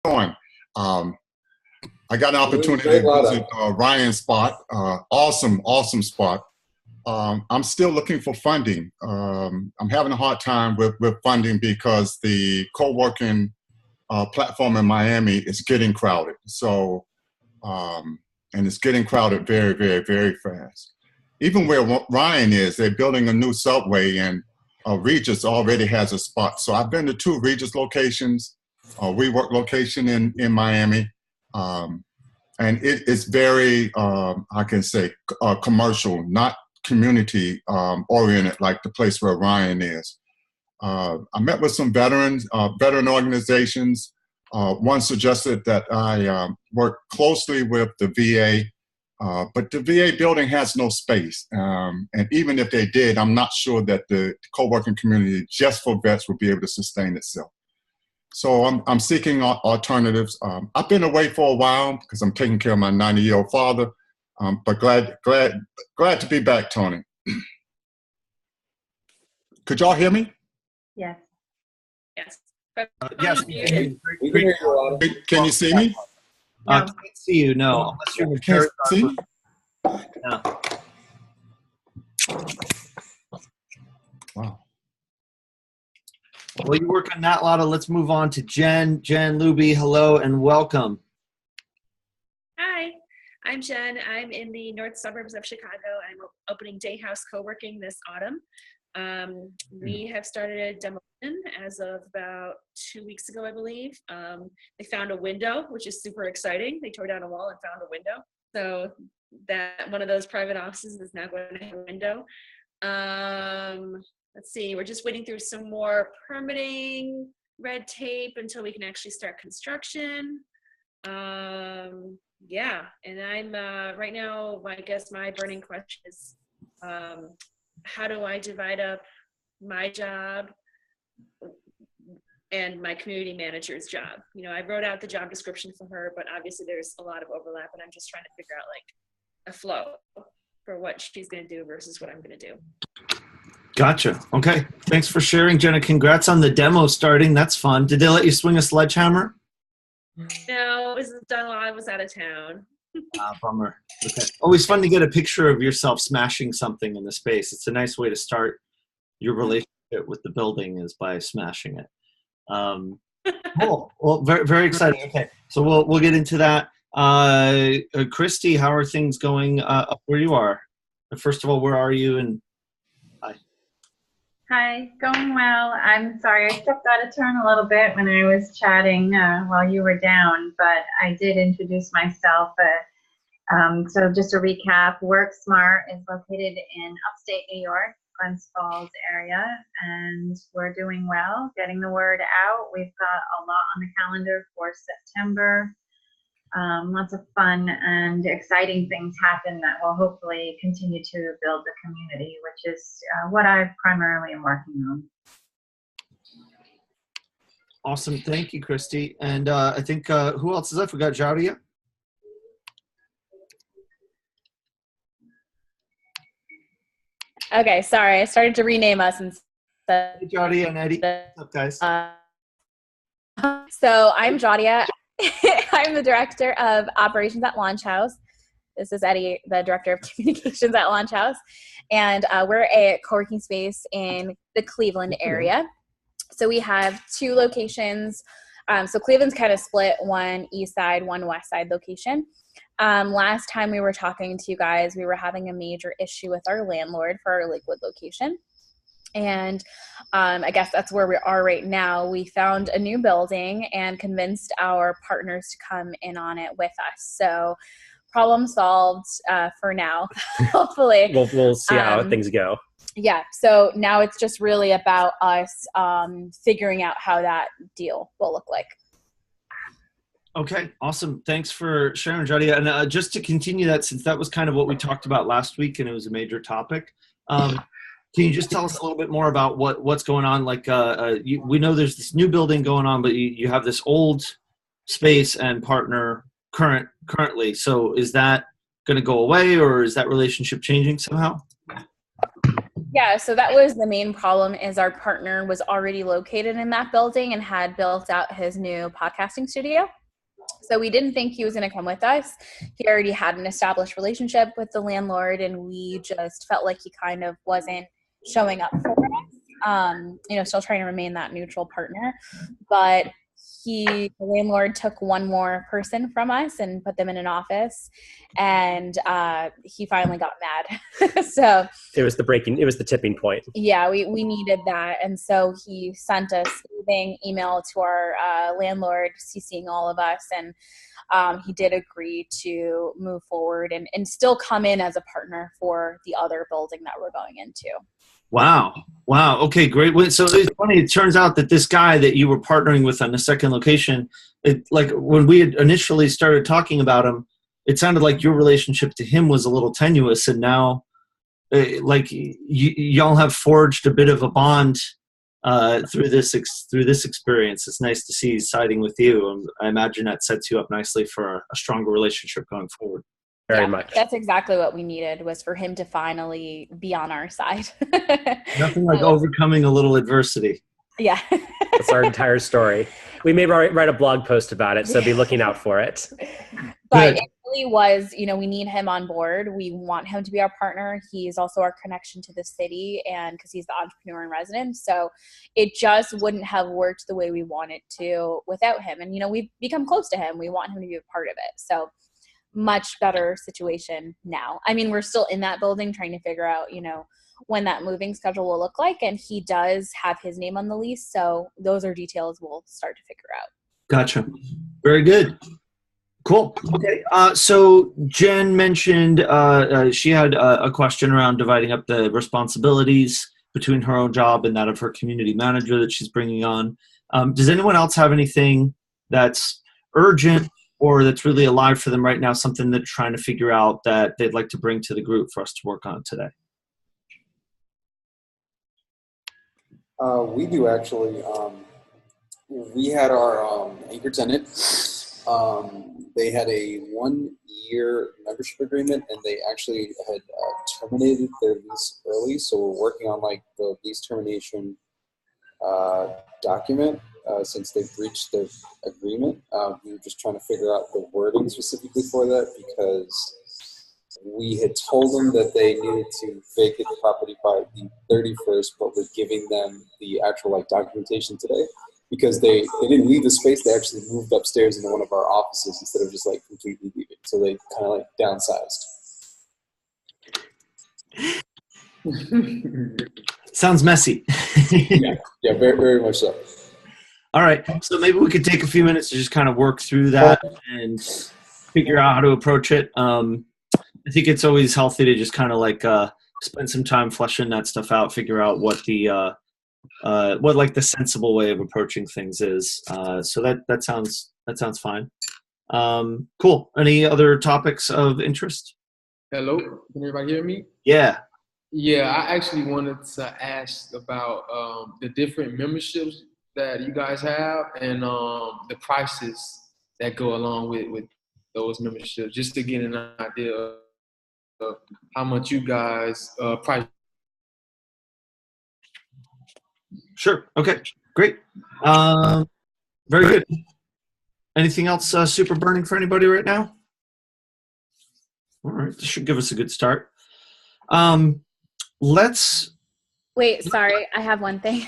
going? I got an opportunity to visit Ryan's spot. Awesome spot. I'm still looking for funding. I'm having a hard time with funding because the co-working platform in Miami is getting crowded. So, and it's getting crowded very fast. Even where Ryan is, they're building a new subway, and Regis already has a spot. So I've been to 2 Regis locations, a WeWork location in Miami. And it is very, I can say, commercial, not community oriented like the place where Ryan is. I met with some veteran organizations. One suggested that I work closely with the VA, but the VA building has no space. And even if they did, I'm not sure that the co-working community just for vets will be able to sustain itself. So I'm seeking alternatives. I've been away for a while because I'm taking care of my 90-year-old father, but glad to be back, Tony. Could y'all hear me? Yes. Yes. Can you see me? I can't see you, no. Unless you're in Can't see me? No. Wow. Well, you work on that, Lotta. Let's move on to Jen. Jen Luby, hello and welcome. Hi, I'm Jen. I'm in the north suburbs of Chicago. I'm opening Dayhouse Co-working this autumn. We have started demolition as of about 2 weeks ago, I believe. They found a window, which is super exciting. They tore down a wall and found a window. So that one of those private offices is now going to have a window. Let's see, we're just waiting through some more permitting red tape until we can actually start construction. Yeah, and I'm right now, I guess my burning question is, how do I divide up my job and my community manager's job? You know, I wrote out the job description for her, but obviously there's a lot of overlap, and I'm just trying to figure out like a flow for what she's going to do versus what I'm going to do. Gotcha. Okay. Thanks for sharing, Jenna. Congrats on the demo starting. That's fun. Did they let you swing a sledgehammer? No, it was done while I was out of town. Bummer. Okay. Always fun to get a picture of yourself smashing something in the space. It's a nice way to start your relationship with the building is by smashing it. Cool. Well, very exciting. Okay. So we'll get into that. Christy, how are things going up where you are? First of all, where are you? And Hi, going well. I'm sorry, I stepped out of turn a little bit when I was chatting while you were down, but I did introduce myself. So just to recap, WorkSmart is located in upstate New York, Glens Falls area, and we're doing well, getting the word out. We've got a lot on the calendar for September. Lots of fun and exciting things happen that will hopefully continue to build the community, which is what I primarily am working on. Awesome. Thank you, Christy. And I think, who else is I forgot? Jaudia? Okay, sorry. I started to rename us instead. Hey, Jaudia and Eddie. What's up, guys? So I'm Jaudia. I'm the director of operations at Launch House. This is Eddie, the director of communications at Launch House. And we're a co-working space in the Cleveland area. So we have 2 locations. So Cleveland's kind of split, one east side, one west side location. Last time we were talking to you guys, we were having a major issue with our landlord for our Lakewood location. And I guess that's where we are right now. We found a new building and convinced our partners to come in on it with us. So problem solved for now, hopefully. We'll see how things go. Yeah. So now it's just really about us figuring out how that deal will look like. Okay, awesome. Thanks for sharing, Jaudia. And just to continue that, since that was kind of what we talked about last week and it was a major topic, can you just tell us a little bit more about what's going on? Like, we know there's this new building going on, but you have this old space and partner currently. So is that going to go away, or is that relationship changing somehow? Yeah, so that was the main problem is our partner was already located in that building and had built out his new podcasting studio. So we didn't think he was going to come with us. He already had an established relationship with the landlord, and we just felt like he kind of wasn't showing up for us. Still trying to remain that neutral partner. But the landlord took one more person from us and put them in an office, and he finally got mad. So it was the tipping point. Yeah, we needed that. And so he sent a soothing email to our landlord, CCing all of us. And he did agree to move forward and still come in as a partner for the other building that we're going into. Wow. Okay, great. So it's funny. It turns out that this guy that you were partnering with on the second location, like when we had initially started talking about him, it sounded like your relationship to him was a little tenuous, and now like y'all have forged a bit of a bond through this experience. It's nice to see he's siding with you. I imagine that sets you up nicely for a stronger relationship going forward. Very much. That's exactly what we needed, was for him to finally be on our side. Nothing like overcoming a little adversity. Yeah. That's our entire story. We may write a blog post about it, so be looking out for it. But it really was, we need him on board. We want him to be our partner. He's also our connection to the city, and because he's the entrepreneur in residence. So it just wouldn't have worked the way we want it to without him. And, we've become close to him. We want him to be a part of it. So much better situation now. I mean, we're still in that building trying to figure out, when that moving schedule will look like. And he does have his name on the lease. So those are details we'll start to figure out. Gotcha. Very good. Cool. Okay. So Jen mentioned she had a question around dividing up the responsibilities between her own job and that of her community manager that she's bringing on. Does anyone else have anything that's urgent or that's really alive for them right now, something they're trying to figure out that they'd like to bring to the group for us to work on today? We do actually. We had our anchor tenant. They had a 1-year membership agreement, and they actually had terminated their lease early. So we're working on the lease termination document since they breached their agreement. We were just trying to figure out the wording specifically for that, because we had told them that they needed to vacate the property by the 31st, but we're giving them the actual documentation today. Because they didn't leave the space, they actually moved upstairs into one of our offices instead of just completely leaving. So they kind of downsized. Sounds messy. Yeah, very, very much so. All right, so maybe we could take a few minutes to just kind of work through that and figure out how to approach it. I think it's always healthy to just kind of spend some time fleshing that stuff out, figure out what the the sensible way of approaching things is. So that sounds fine. Cool. Any other topics of interest? Hello, can everybody hear me? Yeah. Yeah, I actually wanted to ask about the different memberships that you guys have and the prices that go along with those memberships, just to get an idea of how much you guys price. Sure. Okay. Great. Very good. Anything else super burning for anybody right now? All right. This should give us a good start. Let's. Wait, sorry. I have one thing.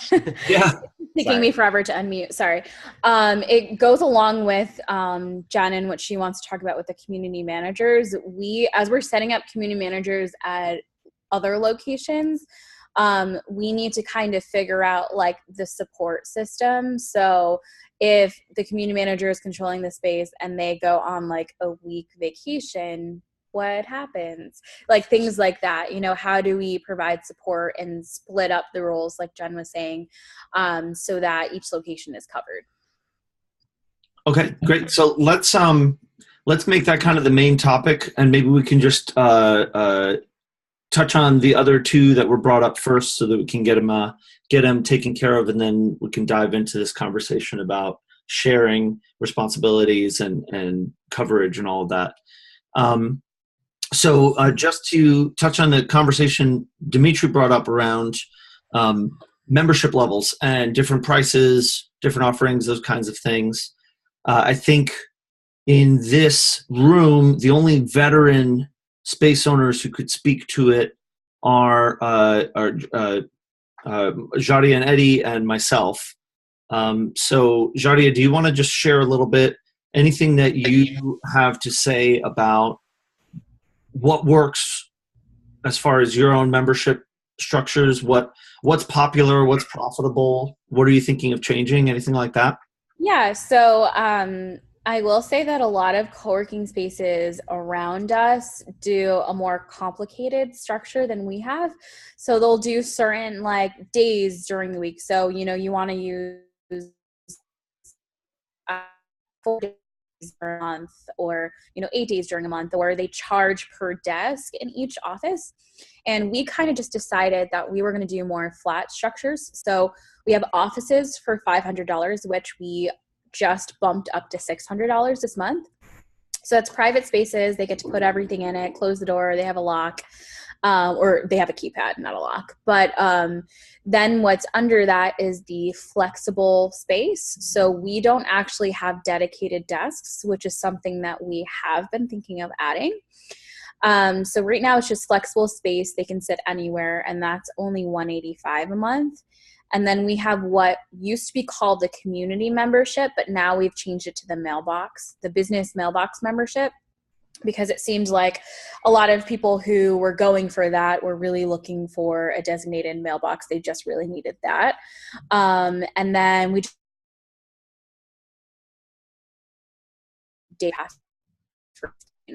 Yeah. It's taking me forever to unmute. Sorry. It goes along with Jen and what she wants to talk about with the community managers. As we're setting up community managers at other locations, we need to kind of figure out the support system. So if the community manager is controlling the space and they go on a week vacation, what happens? Things like that. How do we provide support and split up the roles, like Jen was saying, so that each location is covered? Okay, great. So let's make that kind of the main topic, and maybe we can just touch on the other two that were brought up first, so that we can get them taken care of, and then we can dive into this conversation about sharing responsibilities and coverage and all of that. So just to touch on the conversation Dimitri brought up around membership levels and different prices, different offerings, those kinds of things. I think in this room, the only veteran space owners who could speak to it are Jadia and Eddie and myself. So Jadia, do you want to just share a little bit, anything that you have to say about what works as far as your own membership structures, what's popular, what's profitable, what are you thinking of changing, anything like that? Yeah, so I will say that a lot of co-working spaces around us do a more complicated structure than we have. So they'll do certain like days during the week. So, you know, you want to use 4 days per month, or, you know, 8 days during a month, or they charge per desk in each office. And we kind of just decided that we were going to do more flat structures. So we have offices for $500, which we just bumped up to $600 this month. So that's private spaces. They get to put everything in it, close the door. They have a lock, or they have a keypad, not a lock. But then what's under that is the flexible space. So we don't actually have dedicated desks, which is something that we have been thinking of adding. So right now it's just flexible space. They can sit anywhere, and that's only $185 a month. And then we have what used to be called the community membership, but now we've changed it to the mailbox, the business mailbox membership, because it seems like a lot of people who were going for that were really looking for a designated mailbox. They just really needed that. And then we day pass.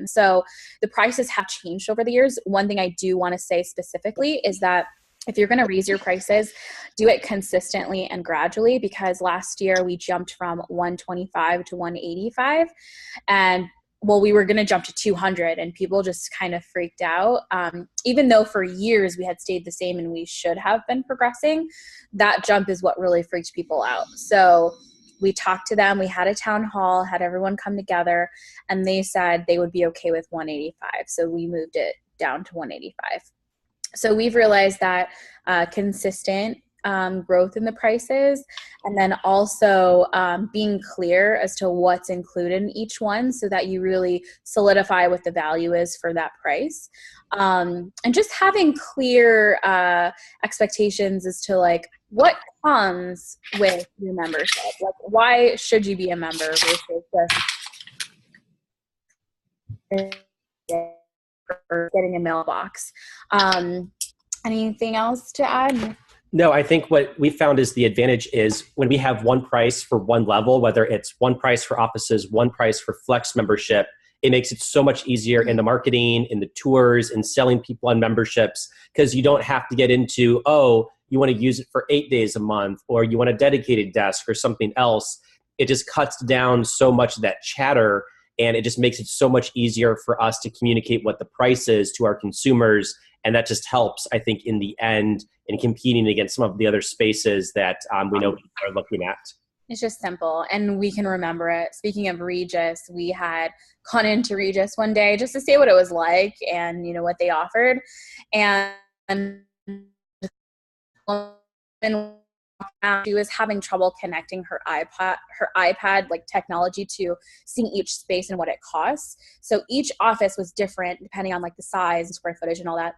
So the prices have changed over the years. One thing I do want to say specifically is that if you're going to raise your prices, do it consistently and gradually, because last year we jumped from $125 to $185, and well, we were going to jump to $200, and people just kind of freaked out. Even though for years we had stayed the same and we should have been progressing, that jump is what really freaked people out. So we talked to them, we had a town hall, had everyone come together, and they said they would be okay with $185. So we moved it down to $185. So we've realized that consistent growth in the prices, and then also being clear as to what's included in each one, so that you really solidify what the value is for that price. And just having clear expectations as to like what comes with your membership. Like, why should you be a member versus just or getting a mailbox. Anything else to add? No, I think what we found is the advantage is when we have one price for one level, whether it's one price for offices, one price for flex membership, it makes it so much easier in the marketing, in the tours, in selling people on memberships, because you don't have to get into, oh, you want to use it for 8 days a month, or you want a dedicated desk or something else. It just cuts down so much of that chatter, and it just makes it so much easier for us to communicate what the price is to our consumers. And that just helps, I think, in the end, in competing against some of the other spaces that we know people are looking at. It's just simple, and we can remember it. Speaking of Regis, we had gone into Regis one day just to see what it was like and, you know, what they offered. And she was having trouble connecting her iPad like technology to seeing each space and what it costs. So each office was different depending on like the size and square footage and all that.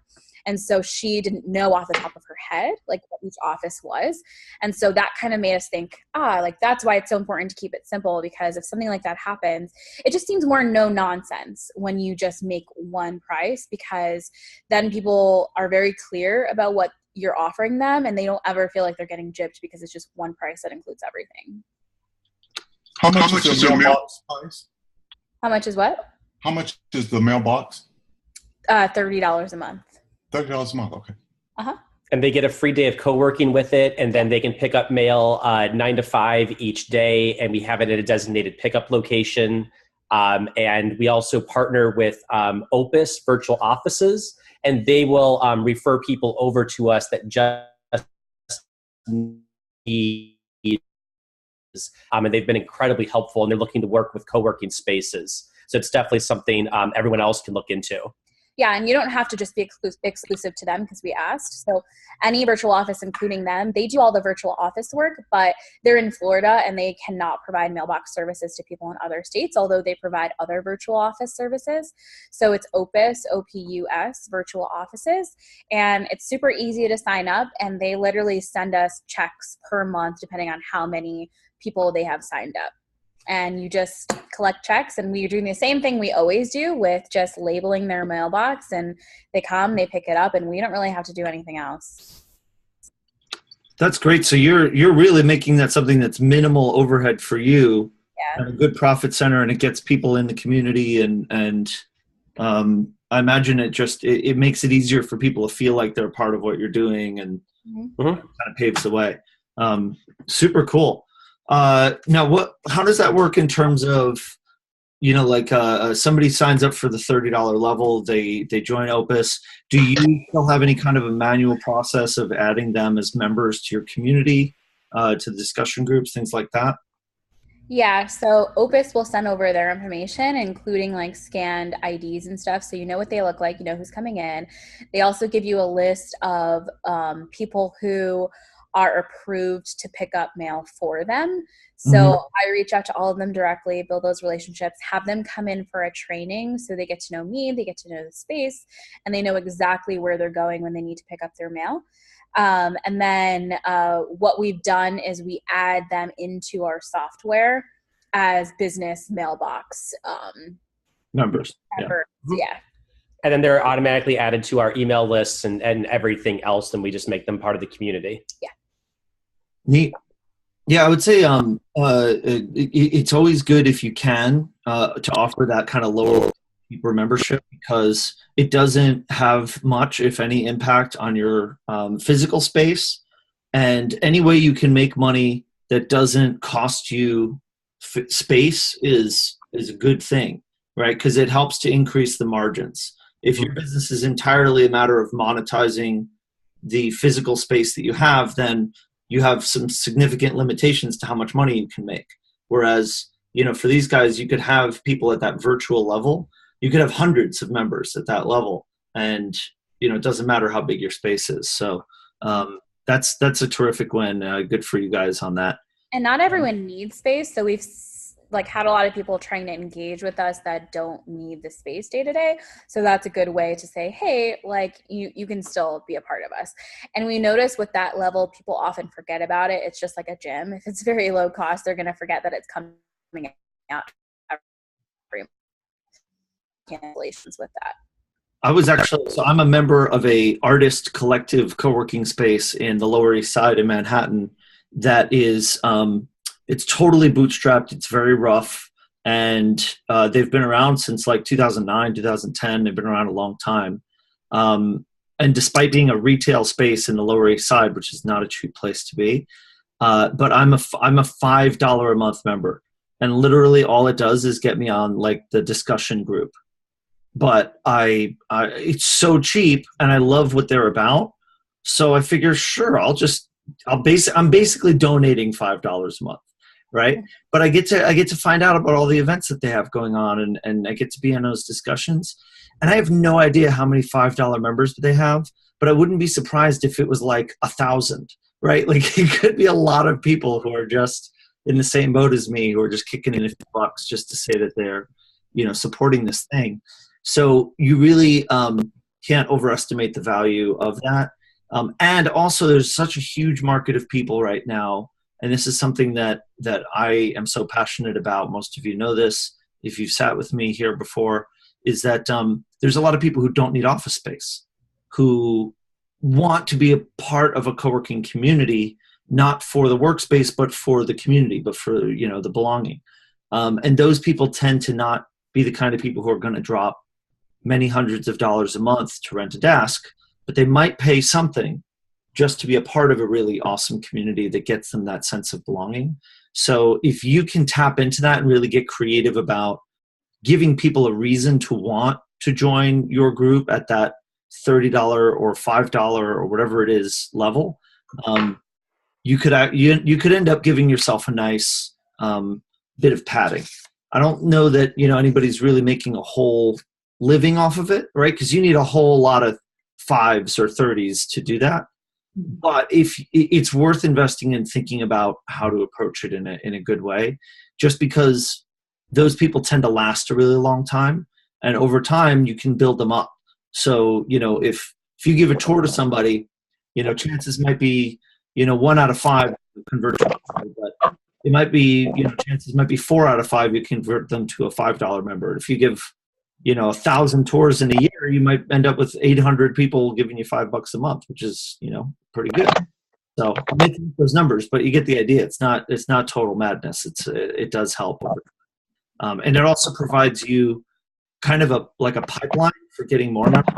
And so she didn't know off the top of her head like what each office was. And so that kind of made us think, like that's why it's so important to keep it simple, because if something like that happens, it just seems more no nonsense when you just make one price, because then people are very clear about what you're offering them, and they don't ever feel like they're getting gypped because it's just one price that includes everything. How much is the mailbox price? How much is what? How much is the mailbox? $30 a month. $30 a month, okay. Uh-huh. And they get a free day of co-working with it, and then they can pick up mail 9 to 5 each day, and we have it at a designated pickup location. And we also partner with Opus Virtual Offices, and they will refer people over to us that just need, and they've been incredibly helpful, and they're looking to work with co-working spaces. So it's definitely something everyone else can look into. Yeah, and you don't have to just be exclusive to them because we asked. So any virtual office, including them, they do all the virtual office work, but they're in Florida and they cannot provide mailbox services to people in other states, although they provide other virtual office services. So it's Opus, OPUS, virtual offices, and it's super easy to sign up, and they literally send us checks per month depending on how many people they have signed up. And you just collect checks, and we're doing the same thing we always do with just labeling their mailbox, and they come, they pick it up, and we don't really have to do anything else. That's great. So you're really making that something that's minimal overhead for you, and a good profit center, and it gets people in the community, and I imagine it makes it easier for people to feel like they're a part of what you're doing, and kind of paves the way. Super cool. Now, how does that work in terms of, like somebody signs up for the $30 level, they join Opus. Do you still have any kind of a manual process of adding them as members to your community, to the discussion groups, things like that? Yeah, so Opus will send over their information, including like scanned IDs and stuff, so you know what they look like, you know who's coming in. They also give you a list of people who are approved to pick up mail for them. So I reach out to all of them directly, build those relationships, have them come in for a training so they get to know me, they get to know the space, and they know exactly where they're going when they need to pick up their mail. And then what we've done is we add them into our software as business mailbox members. Yeah. And then they're automatically added to our email lists and everything else, and we just make them part of the community. Yeah. Neat. Yeah, I would say it's always good if you can to offer that kind of lower cheaper membership, because it doesn't have much, if any, impact on your physical space. And any way you can make money that doesn't cost you space is a good thing, right? Because it helps to increase the margins. If your business is entirely a matter of monetizing the physical space that you have, then you have some significant limitations to how much money you can make. Whereas, for these guys, you could have people at that virtual level. You could have hundreds of members at that level, and it doesn't matter how big your space is. So that's a terrific win. Good for you guys on that. And not everyone needs space, so we've had a lot of people trying to engage with us that don't need the space day to day. So that's a good way to say, hey, you can still be a part of us. And we notice with that level, people often forget about it. It's just like a gym. If it's very low cost, they're going to forget that it's coming out. Cancellations with that. I'm a member of a artist collective co-working space in the Lower East Side in Manhattan that is, it's totally bootstrapped. It's very rough. And they've been around since 2009, 2010. They've been around a long time. And despite being a retail space in the Lower East Side, which is not a cheap place to be, but I'm a $5 a month member. And literally all it does is get me on the discussion group. But it's so cheap, and I love what they're about. So I figure, sure, I'm basically donating $5 a month, right? But I get to find out about all the events that they have going on, and I get to be in those discussions. And I have no idea how many $5 members they have, but I wouldn't be surprised if it was 1,000, right? It could be a lot of people who are just in the same boat as me, who are just kicking in $50 just to say that they're, supporting this thing. So you really can't overestimate the value of that. And also there's such a huge market of people right now. And this is something that I am so passionate about. Most of you know this, if you've sat with me here before, is that there's a lot of people who don't need office space, who want to be a part of a co-working community, not for the workspace, but for the community, but for, the belonging. And those people tend to not be the kind of people who are going to drop many hundreds of dollars a month to rent a desk, but they might pay something just to be a part of a really awesome community that gets them that sense of belonging. So if you can tap into that and really get creative about giving people a reason to want to join your group at that $30 or $5 or whatever it is level, you could end up giving yourself a nice bit of padding. I don't know that anybody's really making a whole living off of it, right? Because you need a whole lot of 5s or 30s to do that. But if it's worth investing in thinking about how to approach it in a good way, just because those people tend to last a really long time, and over time you can build them up. So, if you give a tour to somebody, chances might be, 1 out of 5 convert to a $5, but it might be, chances might be 4 out of 5 you convert them to a $5 member. If you give 1,000 tours in a year, you might end up with 800 people giving you $5 a month, which is, pretty good. So I'm making those numbers, but you get the idea. It's not total madness. It does help. And it also provides you kind of a pipeline for getting more members,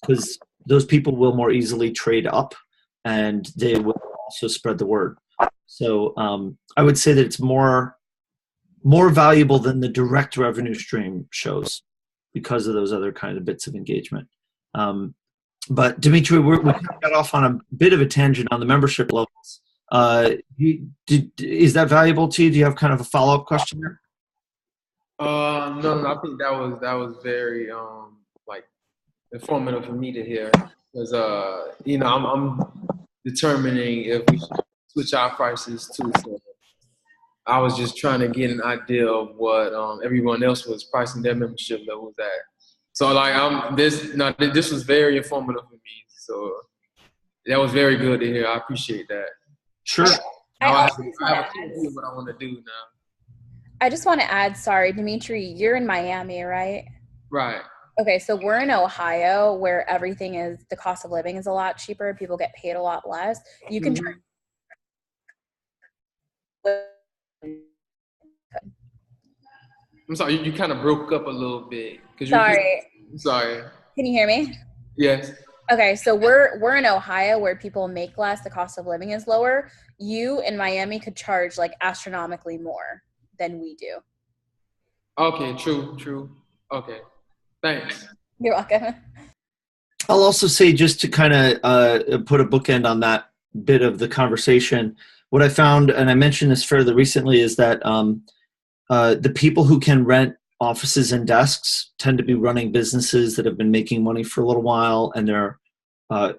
because those people will more easily trade up, and they will also spread the word. So I would say that it's more valuable than the direct revenue stream shows because of those other kind of bits of engagement. But Dimitri, we kind of got off on a bit of a tangent on the membership levels. Is that valuable to you? Do you have kind of a follow-up question there? No, I think that was very informative for me to hear, because I'm determining if we should switch our prices too. So I was just trying to get an idea of what everyone else was pricing their membership levels at. So this was very informative for me. So that was very good to hear. I appreciate that. Sure. I have a clue what I want to do now. I just want to add, sorry, Dimitri, you're in Miami, right? Right. Okay, so we're in Ohio, where the cost of living is a lot cheaper. People get paid a lot less. You can charge. I'm sorry, you kind of broke up a little bit. Sorry. Sorry. Can you hear me? Yes. Okay, so we're in Ohio, where people make less, the cost of living is lower. You in Miami could charge astronomically more than we do. Okay, true. Okay, thanks. You're welcome. I'll also say, just to kind of put a bookend on that bit of the conversation, what I found, and I mentioned this fairly recently, is that the people who can rent offices and desks tend to be running businesses that have been making money for a little while, and they're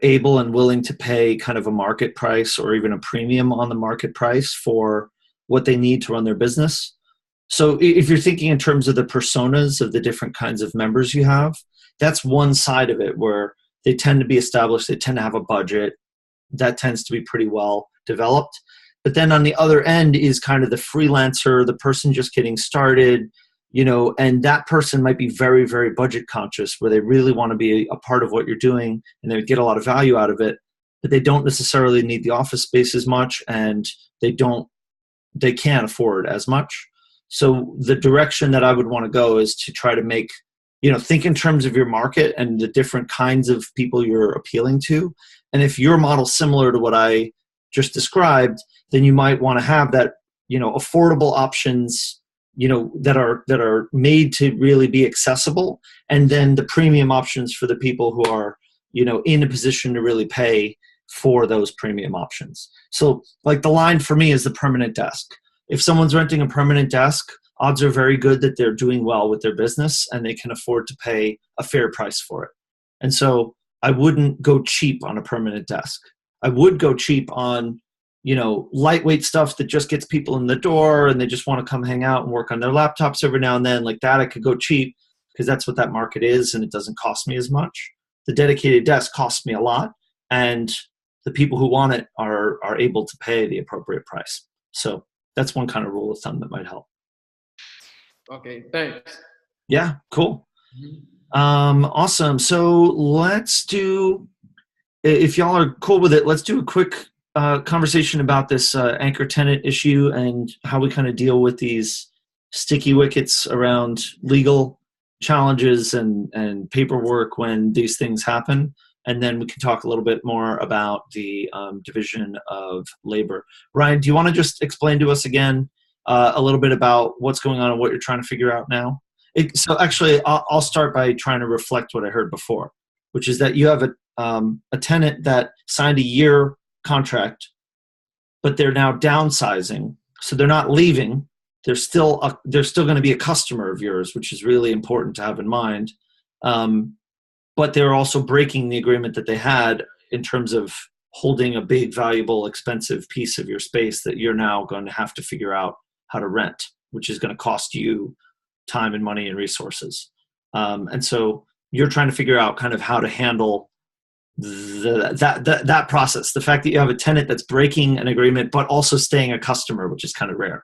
able and willing to pay kind of a market price or even a premium on the market price for what they need to run their business. So if you're thinking in terms of the personas of the different kinds of members you have, that's one side of it, where they tend to be established, they tend to have a budget, that tends to be pretty well developed. But then on the other end is kind of the freelancer, the person just getting started, and that person might be very, very budget conscious, where they really want to be a part of what you're doing and they get a lot of value out of it, but they don't necessarily need the office space as much, and they can't afford as much. So the direction that I would want to go is to try to make, think in terms of your market and the different kinds of people you're appealing to. And if your model's similar to what I just described, then you might want to have that, affordable options, that are made to really be accessible. And then the premium options for the people who are, in a position to really pay for those premium options. So the line for me is the permanent desk. If someone's renting a permanent desk, odds are very good that they're doing well with their business and they can afford to pay a fair price for it. And so I wouldn't go cheap on a permanent desk. I would go cheap on, lightweight stuff that just gets people in the door and they just want to come hang out and work on their laptops every now and then. Like that, I could go cheap because that's what that market is, and it doesn't cost me as much. The dedicated desk costs me a lot, and the people who want it are able to pay the appropriate price. So that's one kind of rule of thumb that might help. Okay, thanks. Yeah, cool. Awesome. So let's do, if y'all are cool with it, let's do a quick conversation about this anchor tenant issue and how we kind of deal with these sticky wickets around legal challenges and paperwork when these things happen. And then we can talk a little bit more about the division of labor. Ryan, do you want to just explain to us again a little bit about what's going on and what you're trying to figure out now? So actually, I'll start by trying to reflect what I heard before, which is that you have a tenant that signed a year contract, but they're now downsizing. So they're not leaving, there's still going to be a customer of yours, which is really important to have in mind. But they're also breaking the agreement that they had in terms of holding a big, valuable, expensive piece of your space that you're now going to have to figure out how to rent, which is going to cost you time and money and resources. And so you're trying to figure out kind of how to handle that process, the fact that you have a tenant that's breaking an agreement but also staying a customer, which is kind of rare.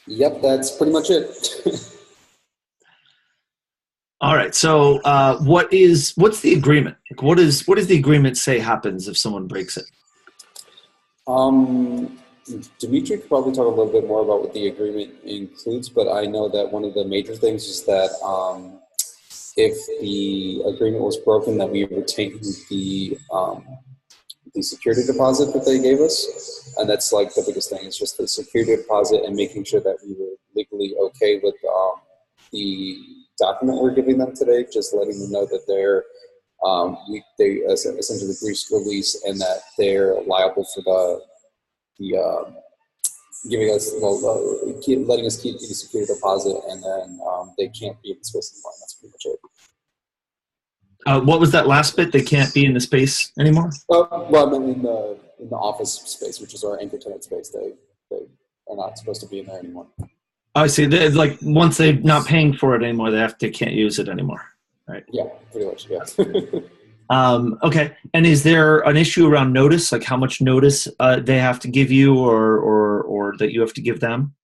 Yep, that's pretty much it. All right. So what's the agreement? Like, what does the agreement say happens if someone breaks it? Dimitri could probably talk a little bit more about what the agreement includes, but I know that one of the major things is that if the agreement was broken, that we retained the security deposit that they gave us, and that's like the biggest thing. It's just the security deposit and making sure that we were legally okay with the document we're giving them today. Just letting them know that they essentially breached release and that they're liable for giving us, letting us keep the security deposit, and then they can't be in the space anymore. That's pretty much it. What was that last bit? They can't be in the space anymore? Well, I mean, in the office space, which is our anchor tenant space, they are not supposed to be in there anymore. I see. Like once they're not paying for it anymore, they can't use it anymore, right? Yeah, pretty much. Yeah. Okay. And is there an issue around notice, like how much notice they have to give you, or that you have to give them?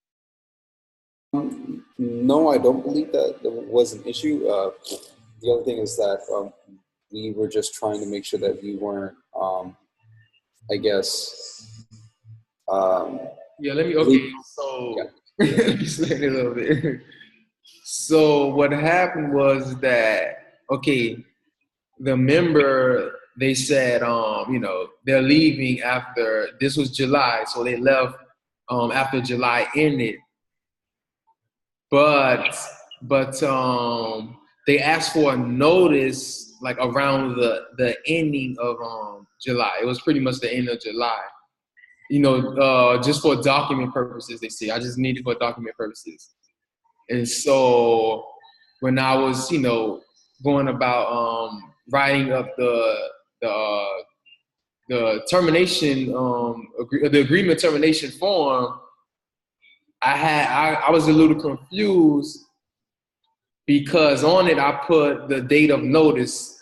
No, I don't believe that was an issue. The other thing is that we were just trying to make sure that we weren't, I guess. Yeah. Let me. Okay. So. Yeah. Let me explain it a little bit. So what happened was that, okay, the member, they said, they're leaving after, this was July, so they left after July ended. But they asked for a notice like around the ending of July. It was pretty much the end of July. Just for document purposes, they say. I just need it for document purposes. And so when I was, going about writing up the termination, the agreement termination form, I was a little confused because on it I put the date of notice,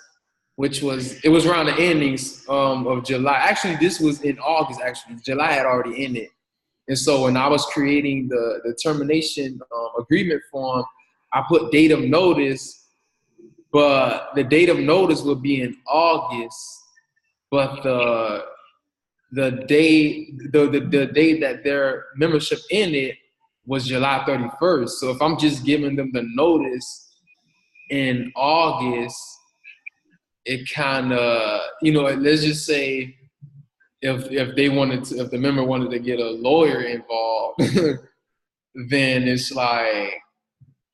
it was around the endings of July. Actually, this was in August, actually. July had already ended. And so when I was creating the termination agreement form, I put date of notice, but the date of notice would be in August, but the day that their membership ended was July 31st. So if I'm just giving them the notice in August, it kind of, let's just say if the member wanted to get a lawyer involved, then it's like,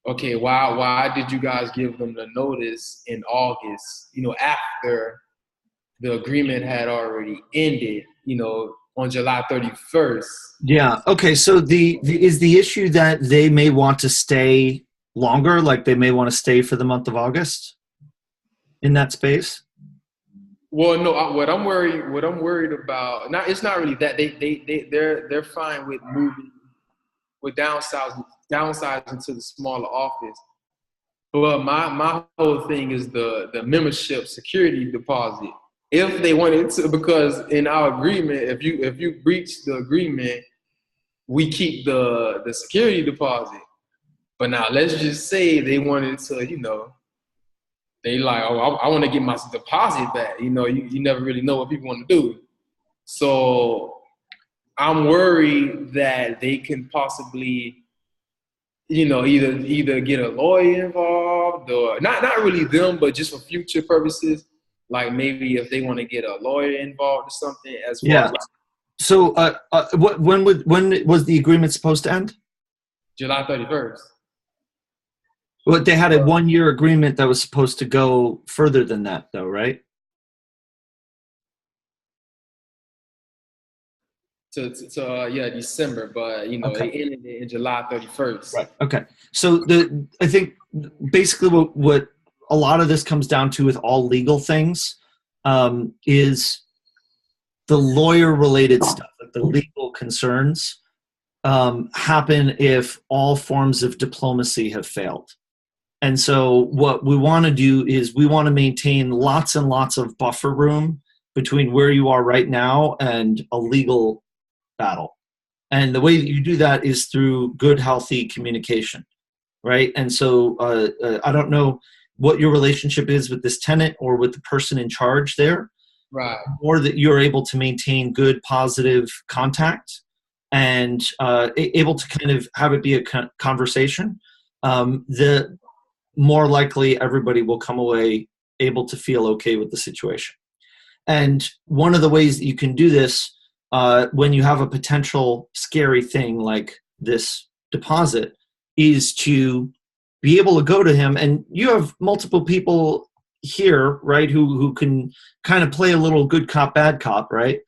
okay, why did you guys give them the notice in August, after the agreement had already ended, on July 31st? Yeah. Okay. So is the issue that they may want to stay longer, like they may want to stay for the month of August in that space? Well, no. What I'm worried about, it's not really that they're fine with moving, with downsizing to the smaller office. But my whole thing is the membership security deposit. If they wanted to, because in our agreement, if you breach the agreement, we keep the security deposit. But now let's just say they wanted to, they like, I want to get my deposit back. You never really know what people want to do. So I'm worried that they can possibly, either get a lawyer involved, or not really them, but just for future purposes. Like maybe if they want to get a lawyer involved or something as well. Yeah. So when was the agreement supposed to end? July 31st. Well, they had a 1-year agreement that was supposed to go further than that, though, right? to December, but Okay. it ended in July 31st. Right. Okay. So I think basically what a lot of this comes down to with all legal things is the lawyer related stuff, like the legal concerns happen if all forms of diplomacy have failed. And so what we want to do is we want to maintain lots and lots of buffer room between where you are right now and a legal battle. And the way that you do that is through good, healthy communication, right? And so I don't know what your relationship is with this tenant or with the person in charge there, Right. or that you're able to maintain good, positive contact and able to kind of have it be a conversation. The more likely everybody will come away able to feel okay with the situation. And one of the ways that you can do this when you have a potential scary thing like this deposit is to be able to go to him, and you have multiple people here, right, who can kind of play a little good cop, bad cop, right?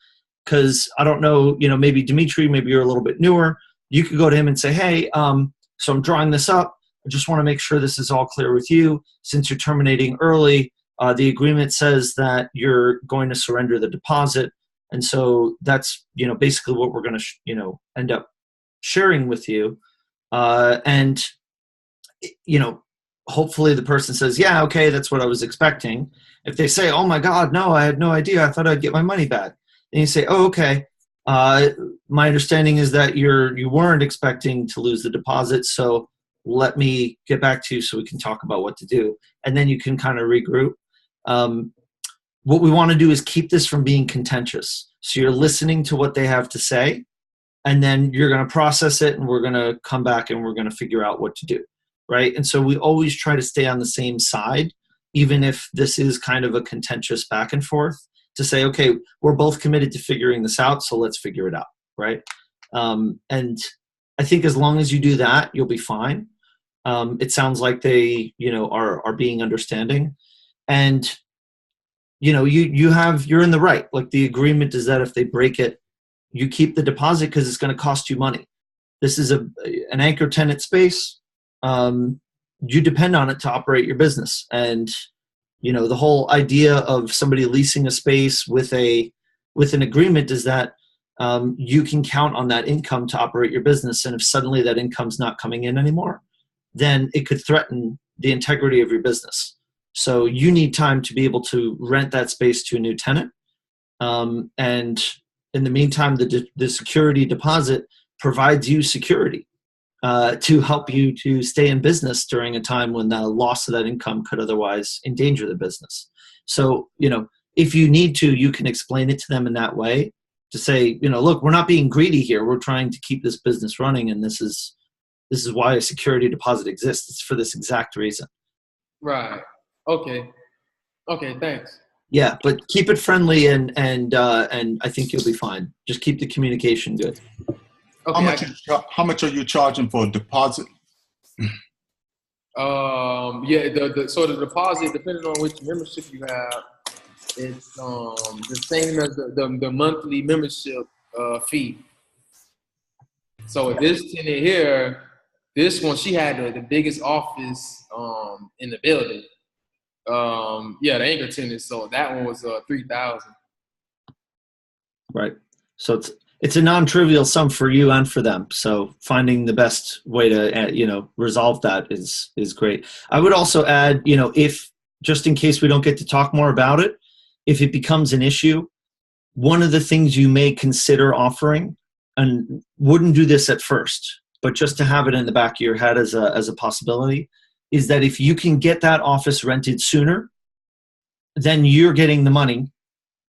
Because I don't know, maybe Dimitri, maybe you're a little bit newer. You could go to him and say, hey, so I'm drawing this up. I just want to make sure this is all clear with you. Since you're terminating early, the agreement says that you're going to surrender the deposit. And so that's, basically what we're going to, end up sharing with you. And hopefully the person says, yeah, okay, that's what I was expecting. If they say, oh my God, no, I had no idea. I thought I'd get my money back. And you say, oh, okay. My understanding is that you weren't expecting to lose the deposit. So let me get back to you so we can talk about what to do. And then you can kind of regroup. What we want to do is keep this from being contentious. So you're listening to what they have to say, and then you're going to process it, and we're going to come back and we're going to figure out what to do, right? And so we always try to stay on the same side, even if this is kind of a contentious back and forth, to say, okay, we're both committed to figuring this out, so let's figure it out, right? And I think as long as you do that, you'll be fine. It sounds like they, are being understanding. And you're in the right. Like, the agreement is that if they break it, you keep the deposit because it's going to cost you money. This is an anchor tenant space. You depend on it to operate your business. And, the whole idea of somebody leasing a space with an agreement is that you can count on that income to operate your business. And if suddenly that income's not coming in anymore, then it could threaten the integrity of your business. So you need time to be able to rent that space to a new tenant. And in the meantime, the security deposit provides you security to help you to stay in business during a time when the loss of that income could otherwise endanger the business. So, if you need to, you can explain it to them in that way to say, look, we're not being greedy here. We're trying to keep this business running. And this is why a security deposit exists. It's for this exact reason. Right. Okay, thanks. Yeah, but keep it friendly and I think you'll be fine. Just keep the communication good. Okay. How much are you charging for a deposit? The deposit, depending on which membership you have, it's the same as the monthly membership fee. So this tenant here, this one, she had the biggest office in the building. The anchor tenant. So that one was $3,000. Right. So it's a non-trivial sum for you and for them. So finding the best way to resolve that is great. I would also add, if just in case we don't get to talk more about it, if it becomes an issue, one of the things you may consider offering, and wouldn't do this at first, but just to have it in the back of your head as a possibility, is that if you can get that office rented sooner, then you're getting the money,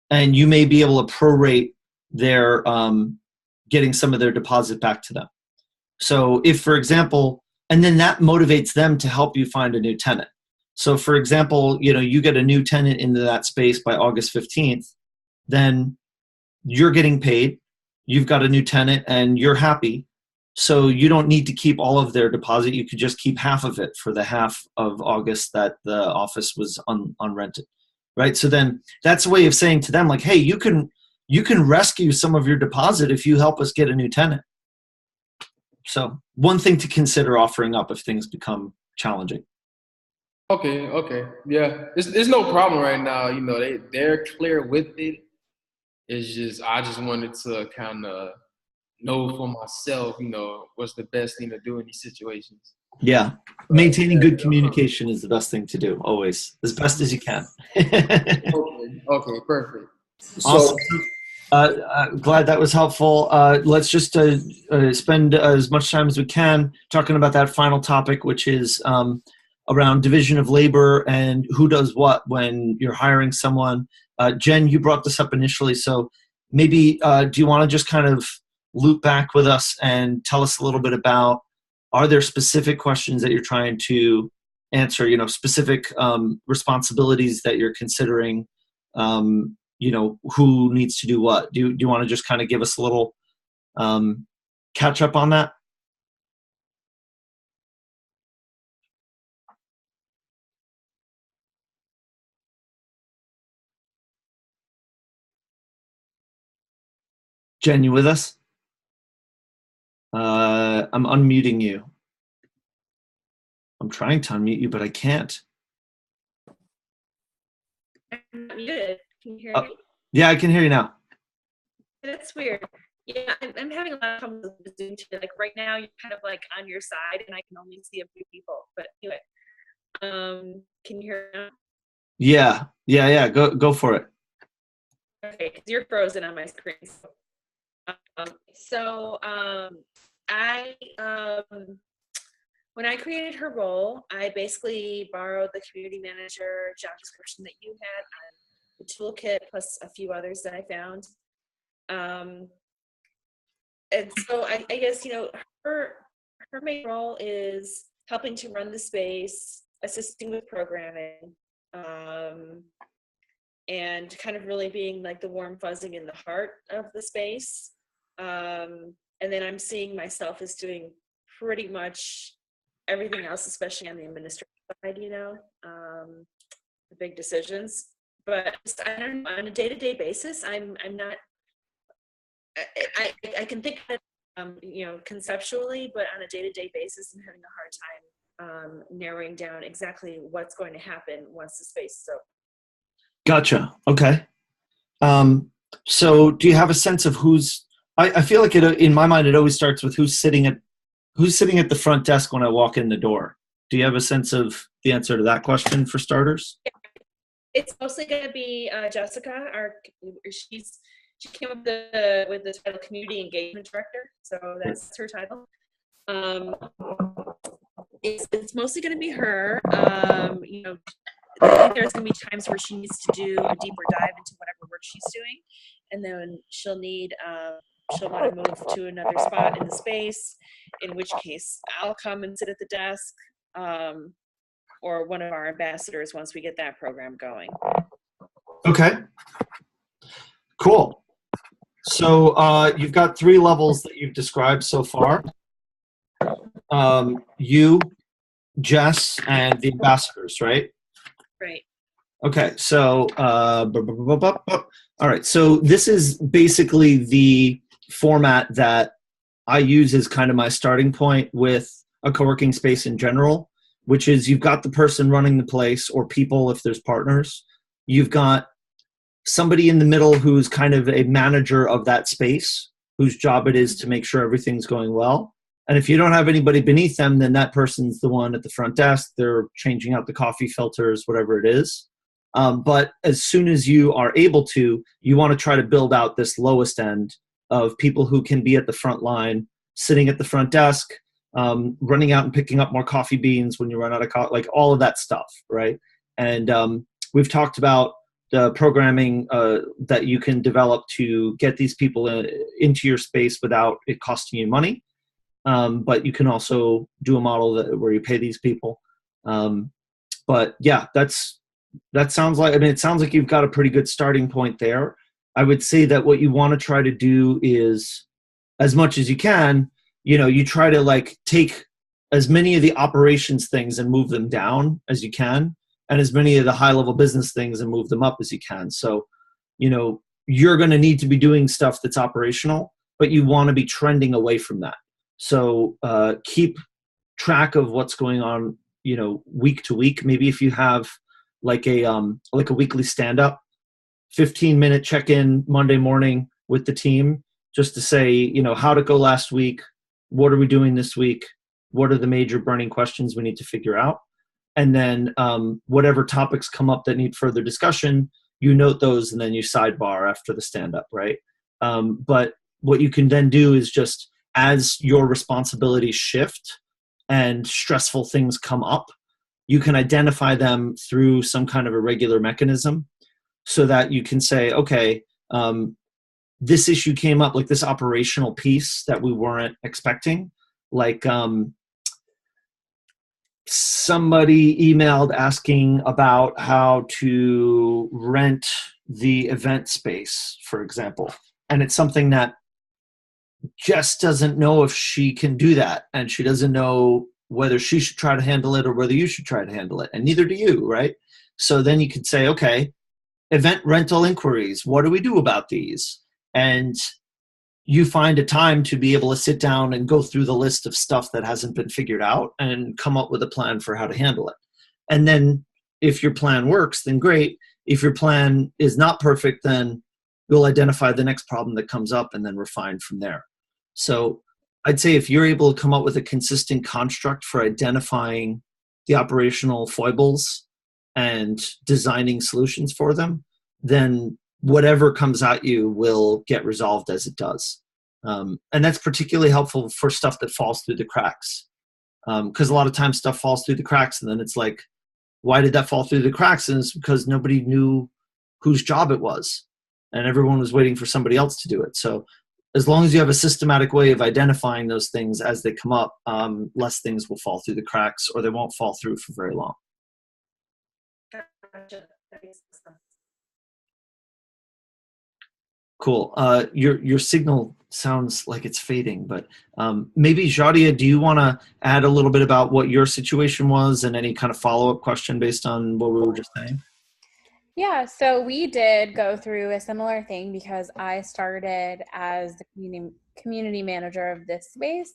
and you may be able to prorate their getting some of their deposit back to them. So if, for example, and then that motivates them to help you find a new tenant. So for example, you get a new tenant into that space by August 15th, then you're getting paid, you've got a new tenant, and you're happy. So you don't need to keep all of their deposit. You could just keep half of it for the half of August that the office was unrented, right? So then that's a way of saying to them, like, hey, you can you can rescue some of your deposit if you help us get a new tenant. So one thing to consider offering up if things become challenging. Okay. Yeah. It's no problem right now. You know, they're clear with it. It's just, I just wanted to kind of know for myself, you know, what's the best thing to do in these situations. Yeah. Maintaining good communication is the best thing to do, always, as best as you can. Okay, perfect. Awesome. Glad that was helpful. Let's just spend as much time as we can talking about that final topic, which is around division of labor and who does what when you're hiring someone. Jen, you brought this up initially, so maybe do you want to just kind of loop back with us and tell us a little bit about, are there specific questions that you're trying to answer, you know, specific responsibilities that you're considering, you know, who needs to do what? Do you want to just kind of give us a little catch up on that? Jen, you with us? I'm unmuting you. I'm trying to unmute you, but I can't. I'm muted. Can you hear me? Yeah, I can hear you now. That's weird. Yeah, I'm having a lot of problems with Zoom too. Like right now, you're kind of like on your side, and I can only see a few people. But anyway, can you hear me now? Yeah. Go for it. Okay, because you're frozen on my screen. When I created her role, I basically borrowed the community manager job description that you had on the toolkit, plus a few others that I found. And so I guess, you know, her main role is helping to run the space, assisting with programming, and kind of really being like the warm fuzzing in the heart of the space. And then I'm seeing myself as doing pretty much everything else, especially on the administrative side, you know, the big decisions. But I don't know, on a day-to-day basis, I'm not, I can think of it, you know, conceptually, but on a day-to-day basis, I'm having a hard time narrowing down exactly what's going to happen once the space is open. Gotcha. Okay. So do you have a sense of who's, I feel like in my mind, it always starts with who's sitting at the front desk when I walk in the door. Do you have a sense of the answer to that question for starters? It's mostly going to be Jessica. She came up with the title Community Engagement Director, so that's her title. It's mostly going to be her. You know, I think there's going to be times where she needs to do a deeper dive into whatever work she's doing, and then she'll want to move to another spot in the space, in which case I'll come and sit at the desk, or one of our ambassadors once we get that program going. Okay. Cool. So you've got 3 levels that you've described so far. You, Jess, and the ambassadors, right? Right. Okay, so all right, so this is basically the format that I use as kind of my starting point with a co-working space in general, which is you've got the person running the place, or people if there's partners. You've got somebody in the middle who's kind of a manager of that space, whose job it is to make sure everything's going well. And if you don't have anybody beneath them, then that person's the one at the front desk. They're changing out the coffee filters, whatever it is. But as soon as you are able to, you want to try to build out this lowest end of people who can be at the front line, sitting at the front desk, running out and picking up more coffee beans when you run out of coffee, like all of that stuff, right? And we've talked about the programming that you can develop to get these people into your space without it costing you money. But you can also do a model where you pay these people. But yeah, that sounds like, I mean, it sounds like you've got a pretty good starting point there. I would say that what you want to try to do is, as much as you can, you know, you try to like take as many of the operations things and move them down as you can, and as many of the high level business things and move them up as you can. So, you know, you're going to need to be doing stuff that's operational, but you want to be trending away from that. So keep track of what's going on, week to week. Maybe if you have like a weekly stand-up, 15-minute check-in Monday morning with the team, just to say, how'd it go last week? What are we doing this week? What are the major burning questions we need to figure out? And then whatever topics come up that need further discussion, you note those and then you sidebar after the stand-up, right? But what you can then do is just, as your responsibilities shift and stressful things come up, you can identify them through some kind of a regular mechanism so that you can say, okay, this issue came up, like this operational piece that we weren't expecting, like somebody emailed asking about how to rent the event space, for example. And it's something that Jess doesn't know if she can do that. And she doesn't know whether she should try to handle it or whether you should try to handle it. And neither do you, right? So then you could say, okay, event rental inquiries, what do we do about these? And you find a time to be able to sit down and go through the list of stuff that hasn't been figured out and come up with a plan for how to handle it. And then if your plan works, then great. If your plan is not perfect, then you'll identify the next problem that comes up and then refine from there. So I'd say if you're able to come up with a consistent construct for identifying the operational foibles and designing solutions for them, then whatever comes at you will get resolved as it does. And that's particularly helpful for stuff that falls through the cracks. Because a lot of times stuff falls through the cracks and then it's like, why did that fall through the cracks? And it's because nobody knew whose job it was and everyone was waiting for somebody else to do it. So as long as you have a systematic way of identifying those things as they come up, less things will fall through the cracks or they won't fall through for very long. Gotcha. That makes sense. Cool. Your signal sounds like it's fading, but maybe Jadia, do you want to add a little bit about what your situation was and any kind of follow-up question based on what we were just saying? Yeah, so we did go through a similar thing because I started as the community manager of this space.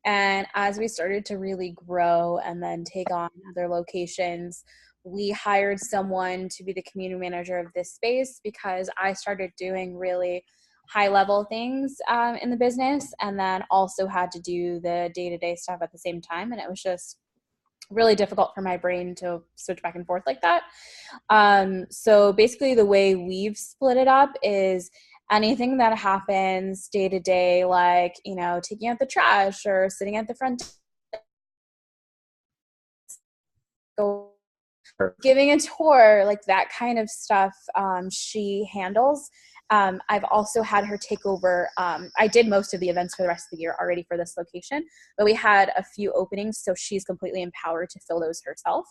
And as we started to really grow and then take on other locations, we hired someone to be the community manager of this space because I started doing really high level things in the business and then also had to do the day-to-day stuff at the same time. And it was just really difficult for my brain to switch back and forth like that. So basically the way we've split it up is anything that happens day to day, like, taking out the trash or sitting at the front, giving a tour, like that kind of stuff, she handles. I've also had her take over. I did most of the events for the rest of the year already for this location, but we had a few openings, so she's completely empowered to fill those herself.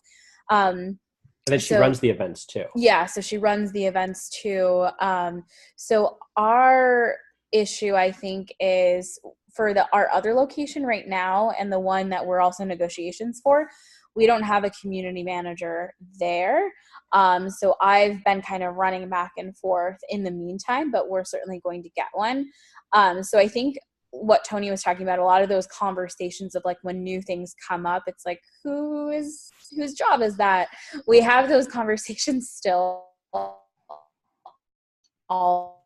And then she runs the events too. Yeah, so she runs the events too. So our issue, I think, is for our other location right now and the one that we're also in negotiations for, we don't have a community manager there. So I've been kind of running back and forth in the meantime, but we're certainly going to get one. So I think what Tony was talking about, a lot of those conversations of like when new things come up, it's like, whose job is that? We have those conversations still all.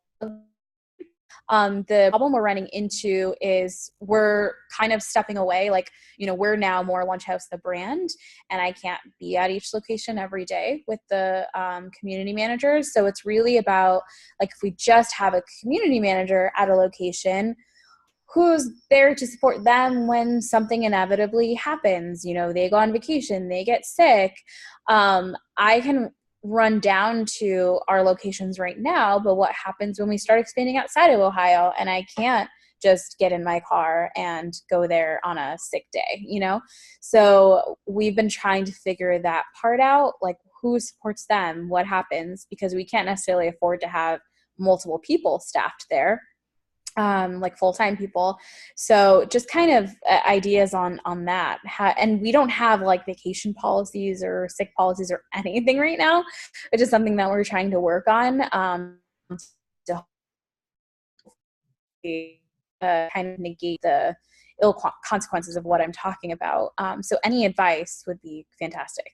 The problem we're running into is we're kind of stepping away. Like, we're now more Lunch House the brand, and I can't be at each location every day with the community managers. So it's really about, like, if we just have a community manager at a location, who's there to support them when something inevitably happens? They go on vacation, they get sick. I can run down to our locations right now, but what happens when we start expanding outside of Ohio and I can't just get in my car and go there on a sick day, So we've been trying to figure that part out, like who supports them, what happens, because we can't necessarily afford to have multiple people staffed there, like full-time people. So just kind of ideas on that. And we don't have like vacation policies or sick policies or anything right now, which is something that we're trying to work on. To kind of negate the ill consequences of what I'm talking about. So any advice would be fantastic.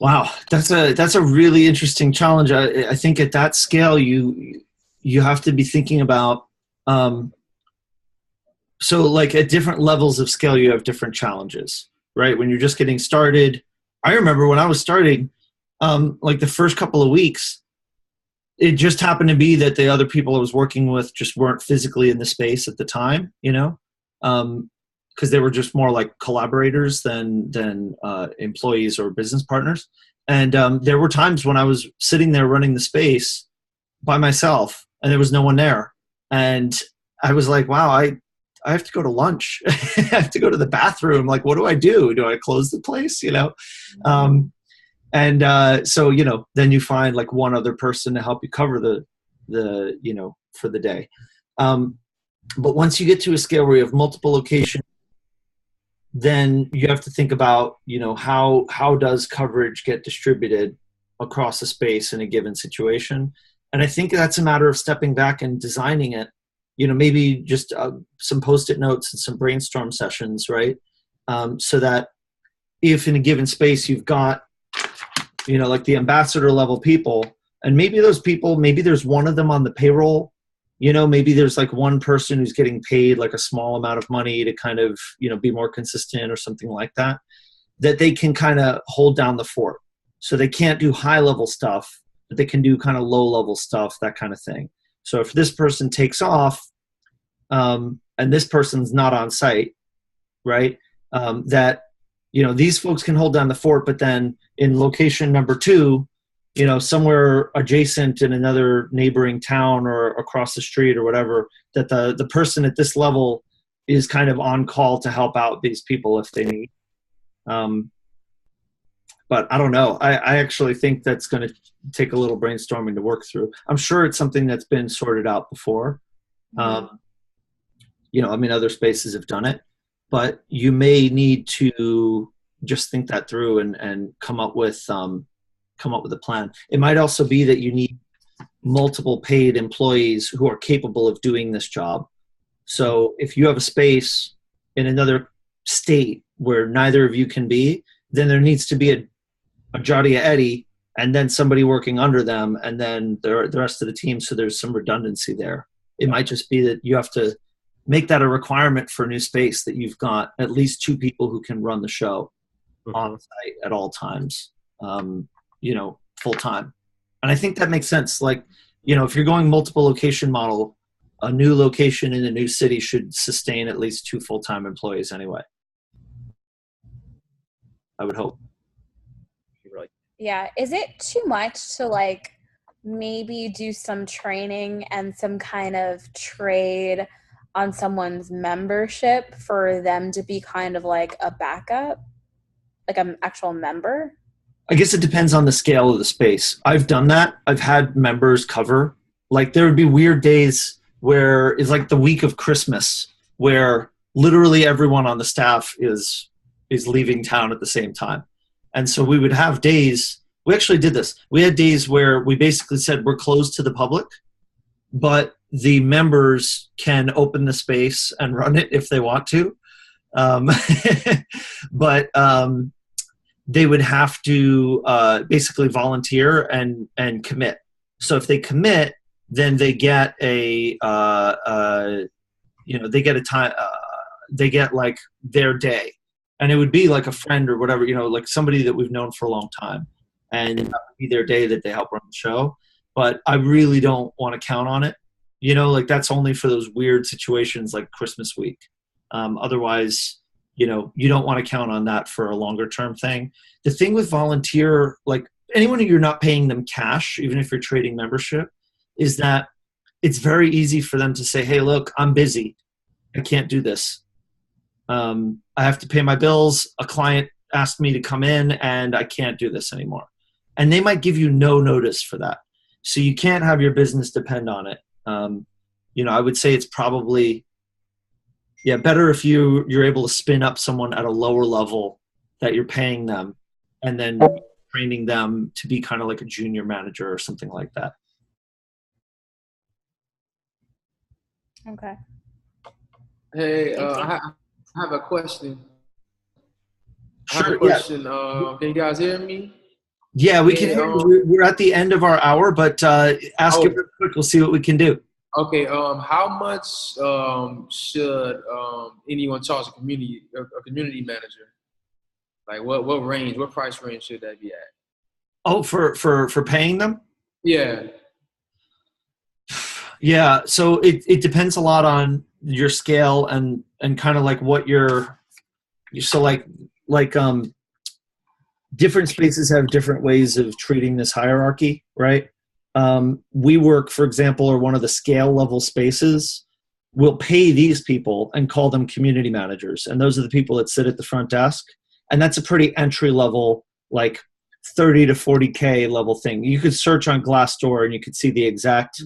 Wow, that's a really interesting challenge. I think at that scale, you have to be thinking about. So like at different levels of scale, you have different challenges, right? When you're just getting started, I remember when I was starting, like the first couple of weeks, it just happened to be that the other people I was working with just weren't physically in the space at the time, you know, because they were just more like collaborators than employees or business partners. And there were times when I was sitting there running the space by myself and there was no one there. And I was like, wow, I have to go to lunch. I have to go to the bathroom. Like, what do I do? Do I close the place? You know? So, you know, then you find like one other person to help you cover the you know, for the day. But once you get to a scale where you have multiple locations, then you have to think about, you know, how does coverage get distributed across a space in a given situation? And I think that's a matter of stepping back and designing it. You know, maybe just some Post-it notes and some brainstorm sessions, right? So that if in a given space you've got, you know, like the ambassador level people, and maybe those people, maybe there's one of them on the payroll, you know, maybe there's like one person who's getting paid like a small amount of money to kind of, you know, be more consistent or something like that, that they can kind of hold down the fort. So they can't do high level stuff, but they can do kind of low level stuff, that kind of thing. So if this person takes off and this person's not on site, right, that, you know, these folks can hold down the fort, but then in location number 2, you know, somewhere adjacent in another neighboring town or across the street or whatever, that the person at this level is kind of on call to help out these people if they need. But I don't know. I actually think that's going to take a little brainstorming to work through. I'm sure it's something that's been sorted out before. You know, I mean, other spaces have done it, but you may need to just think that through and come up with a plan. It might also be that you need multiple paid employees who are capable of doing this job. So if you have a space in another state where neither of you can be, then there needs to be a Jadia Eddie and then somebody working under them and then the rest of the team. So there's some redundancy there. It might just be that you have to make that a requirement for a new space, that you've got at least 2 people who can run the show on site at all times, you know, full time. And I think that makes sense. Like, you know, if you're going multiple location model, a new location in a new city should sustain at least 2 full-time employees anyway. I would hope. Yeah. Is it too much to like maybe do some training and some kind of trade on someone's membership for them to be kind of like a backup, like an actual member? I guess it depends on the scale of the space. I've done that. I've had members cover. Like there would be weird days where it's like the week of Christmas where literally everyone on the staff is leaving town at the same time. And so we would have days, we actually did this. We had days where we basically said we're closed to the public, but the members can open the space and run it if they want to. But they would have to basically volunteer and commit. So if they commit, then they get they get a time, they get like their day. And it would be like a friend or whatever, you know, like somebody that we've known for a long time. And that would be their day that they help run the show. But I really don't want to count on it. You know, like that's only for those weird situations like Christmas week. Otherwise, you know, you don't want to count on that for a longer term thing. The thing with volunteer, like anyone who you're not paying them cash, even if you're trading membership, is that it's very easy for them to say, hey, look, I'm busy. I can't do this. I have to pay my bills. A client asked me to come in and I can't do this anymore. And they might give you no notice for that. So you can't have your business depend on it. You know, I would say it's probably, better if you're able to spin up someone at a lower level that you're paying them and then training them to be kind of like a junior manager or something like that. Okay. Hey, I have a question. I have Sure. a question. Can you guys hear me? Yeah, we can hear you. We're at the end of our hour, but ask it real quick. We'll see what we can do. Okay. How much should anyone charge a community manager? Like what range? What price range should that be at? Oh, for paying them? Yeah. Yeah. So it depends a lot on your scale and kind of like what so like different spaces have different ways of treating this hierarchy, right? WeWork, for example, or one of the scale level spaces will pay these people and call them community managers. And those are the people that sit at the front desk. And that's a pretty entry level, like 30 to 40K level thing. You could search on Glassdoor and you could see the exact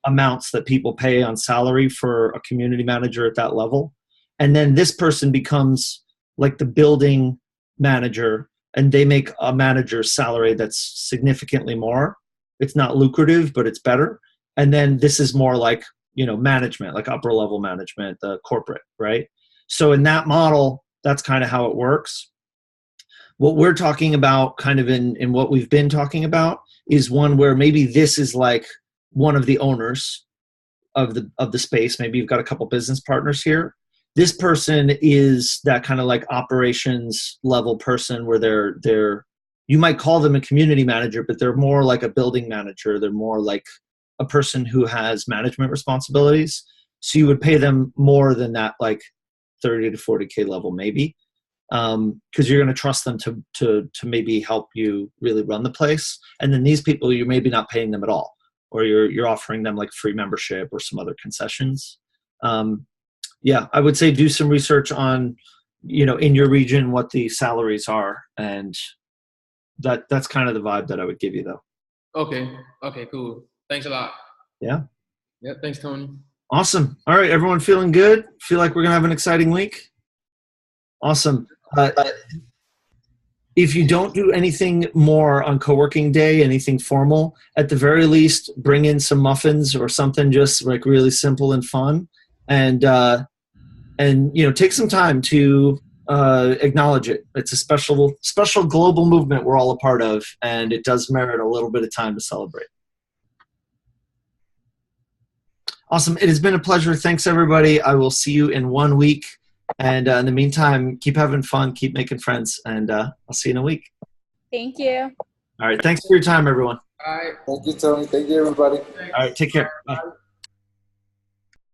amounts that people pay on salary for a community manager at that level. And then this person becomes like the building manager, and they make a manager's salary that's significantly more. It's not lucrative, but it's better. And then this is more like, management, like upper level management, the corporate, right? So in that model, that's kind of how it works. What we're talking about kind of in what we've been talking about is one where maybe this is like one of the owners of the space. Maybe you've got a couple business partners here. This person is that kind of like operations level person where they're you might call them a community manager, but they're more like a building manager. They're more like a person who has management responsibilities. So you would pay them more than that, like 30 to 40K level, maybe. Because you're going to trust them to maybe help you really run the place. And then these people, you're maybe not paying them at all, or you're offering them like free membership or some other concessions. Yeah, I would say do some research on, in your region, what the salaries are. And that's kind of the vibe that I would give you, though. Okay, cool. Thanks a lot. Yeah. Yeah, thanks, Tony. Awesome. All right, everyone feeling good? Feel like we're going to have an exciting week? Awesome. If you don't do anything more on co-working day, anything formal, at the very least, bring in some muffins or something just like really simple and fun. And take some time to acknowledge it. It's a special global movement we're all a part of, and it does merit a little bit of time to celebrate. Awesome. It has been a pleasure. Thanks, everybody. I will see you in 1 week. And in the meantime, keep having fun, keep making friends, and I'll see you in a week. Thank you. All right. Thanks for your time, everyone. All right. Thank you, Tony. Thank you, everybody. All right. Take care. Bye.